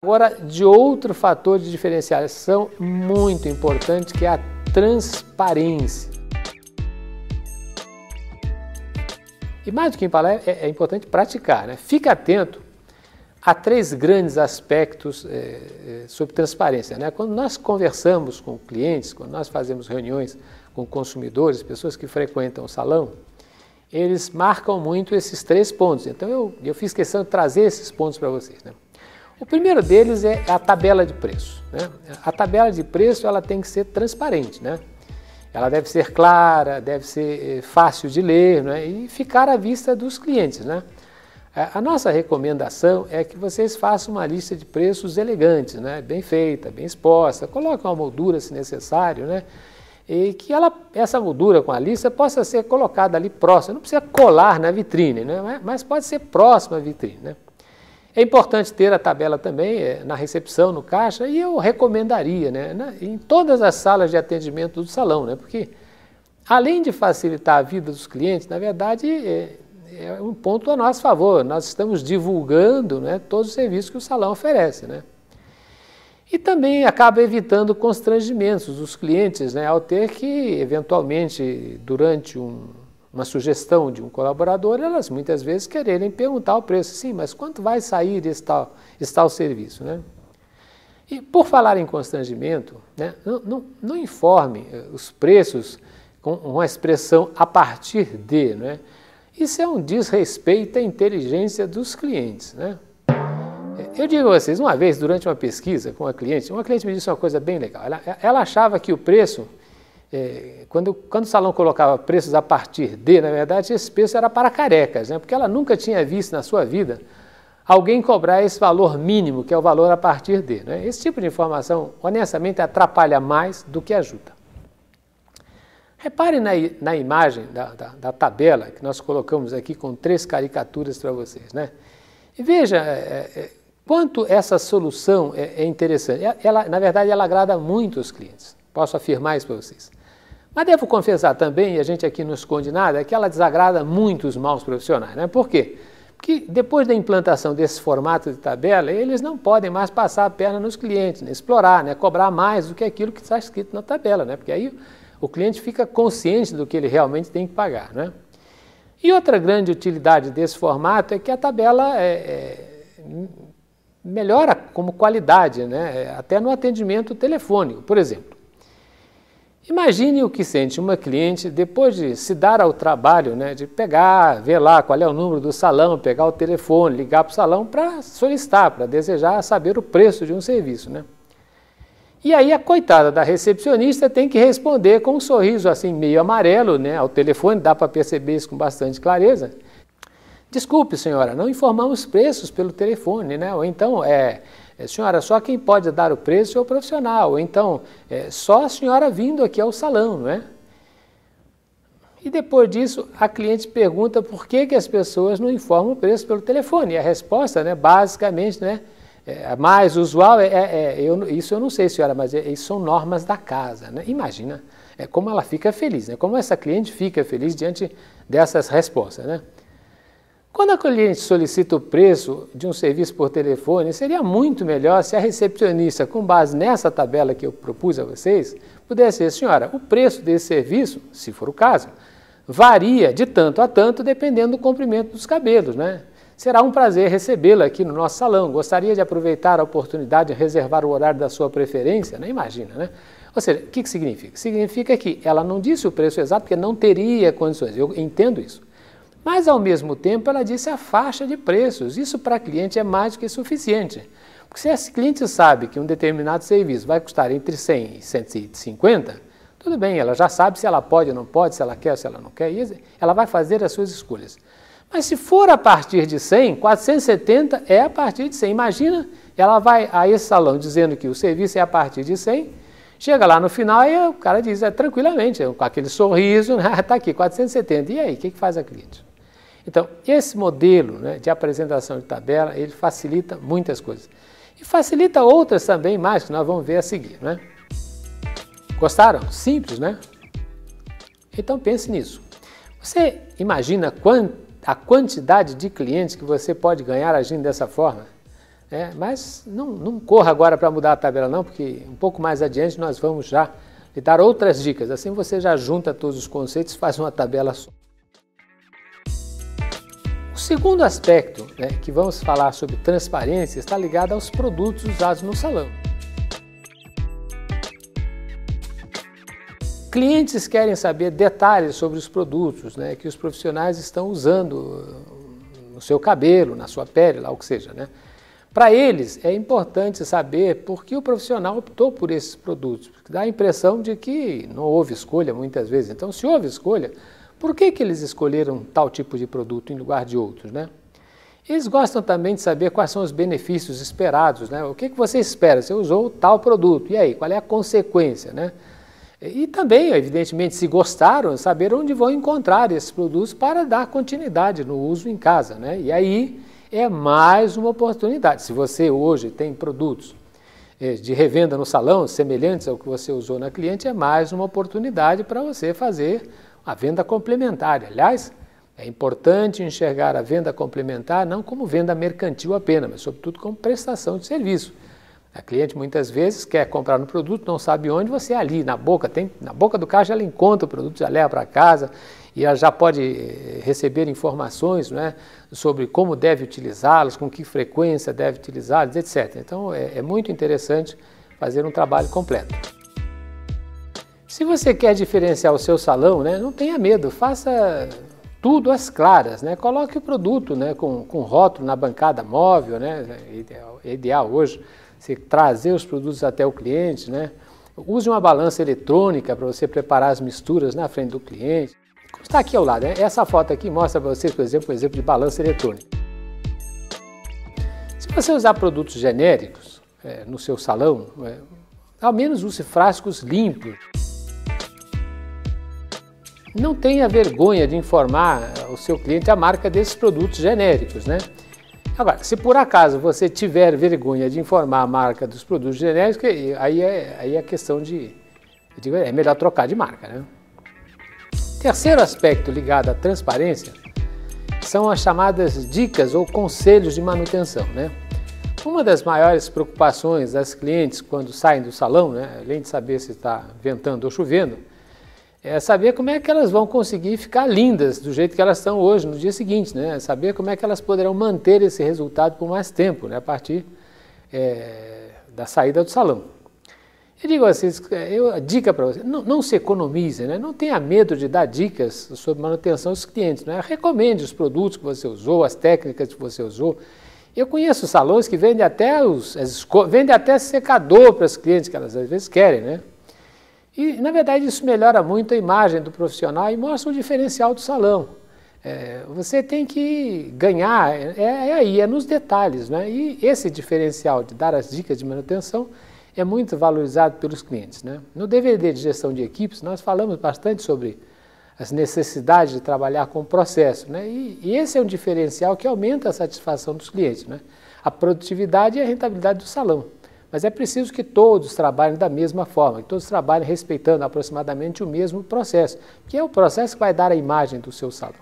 Agora, de outro fator de diferenciação muito importante, que é a transparência. E mais do que falar, é importante praticar, né? Fique atento a 3 grandes aspectos sobre transparência, né? Quando nós conversamos com clientes, quando nós fazemos reuniões com consumidores, pessoas que frequentam o salão, eles marcam muito esses 3 pontos. Então eu fiz questão de trazer esses pontos para vocês, né? O primeiro deles é a tabela de preço, né? A tabela de preço ela tem que ser transparente, né? Ela deve ser clara, deve ser fácil de ler, né? E ficar à vista dos clientes, né? A nossa recomendação é que vocês façam uma lista de preços elegantes, né? Bem feita, bem exposta, coloquem uma moldura se necessário, né? E que essa moldura com a lista possa ser colocada ali próxima, não precisa colar na vitrine, né? Mas pode ser próxima à vitrine, né? É importante ter a tabela também na recepção, no caixa, e eu recomendaria, né, em todas as salas de atendimento do salão, né, porque além de facilitar a vida dos clientes, na verdade é um ponto a nosso favor, nós estamos divulgando, né, todos os serviços que o salão oferece, né. E também acaba evitando constrangimentos dos clientes, né, ao ter que, eventualmente, durante uma sugestão de um colaborador, elas muitas vezes quererem perguntar o preço. Sim, mas quanto vai sair esse tal serviço, né? E por falar em constrangimento, né, não informe os preços com uma expressão a partir de, né? Isso é um desrespeito à inteligência dos clientes, né? Eu digo a vocês, uma vez, durante uma pesquisa com uma cliente me disse uma coisa bem legal. Ela achava que o preço, quando o salão colocava preços a partir de, na verdade, esse preço era para carecas, né? Porque ela nunca tinha visto na sua vida alguém cobrar esse valor mínimo, que é o valor a partir de, né? Esse tipo de informação, honestamente, atrapalha mais do que ajuda. Repare na imagem da tabela que nós colocamos aqui com 3 caricaturas para vocês, né? E veja quanto essa solução é interessante. Na verdade, ela agrada muito os clientes. Posso afirmar isso para vocês. Mas devo confessar também, e a gente aqui não esconde nada, é que ela desagrada muito os maus profissionais, né? Por quê? Porque depois da implantação desse formato de tabela, eles não podem mais passar a perna nos clientes, né? Explorar, né? Cobrar mais do que aquilo que está escrito na tabela, né? Porque aí o cliente fica consciente do que ele realmente tem que pagar, né? E outra grande utilidade desse formato é que a tabela melhora como qualidade, né? Até no atendimento telefônico, por exemplo. Imagine o que sente uma cliente depois de se dar ao trabalho, né, de pegar, ver lá qual é o número do salão, pegar o telefone, ligar para o salão para solicitar, para desejar saber o preço de um serviço, né? E aí a coitada da recepcionista tem que responder com um sorriso assim meio amarelo, né, ao telefone, dá para perceber isso com bastante clareza. Desculpe, senhora, não informamos preços pelo telefone, né? Ou então, senhora, só quem pode dar o preço é o profissional, ou então, só a senhora vindo aqui ao salão, não é? E depois disso, a cliente pergunta por que as pessoas não informam o preço pelo telefone. E a resposta, né, basicamente, né, a mais usual isso eu não sei, senhora, mas isso são normas da casa, né? Imagina como ela fica feliz, né? Como essa cliente fica feliz diante dessas respostas, né? Quando a cliente solicita o preço de um serviço por telefone, seria muito melhor se a recepcionista, com base nessa tabela que eu propus a vocês, pudesse dizer, senhora, o preço desse serviço, se for o caso, varia de tanto a tanto dependendo do comprimento dos cabelos, né? Será um prazer recebê-la aqui no nosso salão. Gostaria de aproveitar a oportunidade de reservar o horário da sua preferência, né? Imagina, né? Ou seja, o que significa? Significa que ela não disse o preço exato porque não teria condições. Eu entendo isso. Mas, ao mesmo tempo, ela disse a faixa de preços. Isso para a cliente é mais do que suficiente. Porque se esse cliente sabe que um determinado serviço vai custar entre 100 e 150, tudo bem, ela já sabe se ela pode ou não pode, se ela quer ou se ela não quer, e ela vai fazer as suas escolhas. Mas se for a partir de 100, 470 é a partir de 100. Imagina, ela vai a esse salão dizendo que o serviço é a partir de 100, chega lá no final e o cara diz tranquilamente, com aquele sorriso, está aqui, 470. E aí, o que faz a cliente? Então, esse modelo, né, de apresentação de tabela, ele facilita muitas coisas. E facilita outras também mais, que nós vamos ver a seguir, né? Gostaram? Simples, né? Então pense nisso. Você imagina a quantidade de clientes que você pode ganhar agindo dessa forma? Mas não corra agora para mudar a tabela não, porque um pouco mais adiante nós vamos já lhe dar outras dicas. Assim você já junta todos os conceitos e faz uma tabela só. O segundo aspecto, que vamos falar sobre transparência está ligado aos produtos usados no salão. Clientes querem saber detalhes sobre os produtos que os profissionais estão usando no seu cabelo, na sua pele, lá o que seja. Para eles é importante saber por que o profissional optou por esses produtos, porque dá a impressão de que não houve escolha muitas vezes. Então, se houve escolha, por que eles escolheram tal tipo de produto em lugar de outros? Eles gostam também de saber quais são os benefícios esperados. O que você espera? Você usou tal produto, e aí, qual é a consequência? E também, evidentemente, se gostaram, saber onde vão encontrar esses produtos para dar continuidade no uso em casa. E aí é mais uma oportunidade. Se você hoje tem produtos de revenda no salão, semelhantes ao que você usou na cliente, é mais uma oportunidade para você fazer a venda complementar. Aliás, é importante enxergar a venda complementar não como venda mercantil apenas, mas sobretudo como prestação de serviço. A cliente muitas vezes quer comprar um produto, não sabe onde, você ali na boca do caixa ela encontra o produto, já leva para casa e ela já pode receber informações sobre como deve utilizá-los, com que frequência deve utilizá-los, etc. Então é muito interessante fazer um trabalho completo. Se você quer diferenciar o seu salão, não tenha medo, faça tudo às claras, Coloque o produto com rótulo na bancada móvel, é ideal hoje você trazer os produtos até o cliente, Use uma balança eletrônica para você preparar as misturas na frente do cliente. Como está aqui ao lado, essa foto aqui mostra para vocês, por exemplo, um exemplo de balança eletrônica. Se você usar produtos genéricos no seu salão, ao menos use frascos limpos. Não tenha vergonha de informar o seu cliente a marca desses produtos genéricos, Agora, se por acaso você tiver vergonha de informar a marca dos produtos genéricos, aí é questão é melhor trocar de marca, Terceiro aspecto ligado à transparência são as chamadas dicas ou conselhos de manutenção, Uma das maiores preocupações das clientes quando saem do salão, além de saber se está ventando ou chovendo, é saber como é que elas vão conseguir ficar lindas do jeito que elas estão hoje, no dia seguinte, Saber como é que elas poderão manter esse resultado por mais tempo, a partir da saída do salão. Eu digo assim, a dica para você, não se economize, não tenha medo de dar dicas sobre manutenção aos clientes, Recomende os produtos que você usou, as técnicas que você usou. Eu conheço salões que vendem até secador para os clientes, que elas às vezes querem, E, na verdade, isso melhora muito a imagem do profissional e mostra o diferencial do salão. Você tem que ganhar, é nos detalhes, E esse diferencial de dar as dicas de manutenção é muito valorizado pelos clientes, No DVD de gestão de equipes, nós falamos bastante sobre as necessidades de trabalhar com o processo, E esse é um diferencial que aumenta a satisfação dos clientes, A produtividade e a rentabilidade do salão. Mas é preciso que todos trabalhem da mesma forma, que todos trabalhem respeitando aproximadamente o mesmo processo, que é o processo que vai dar a imagem do seu salão.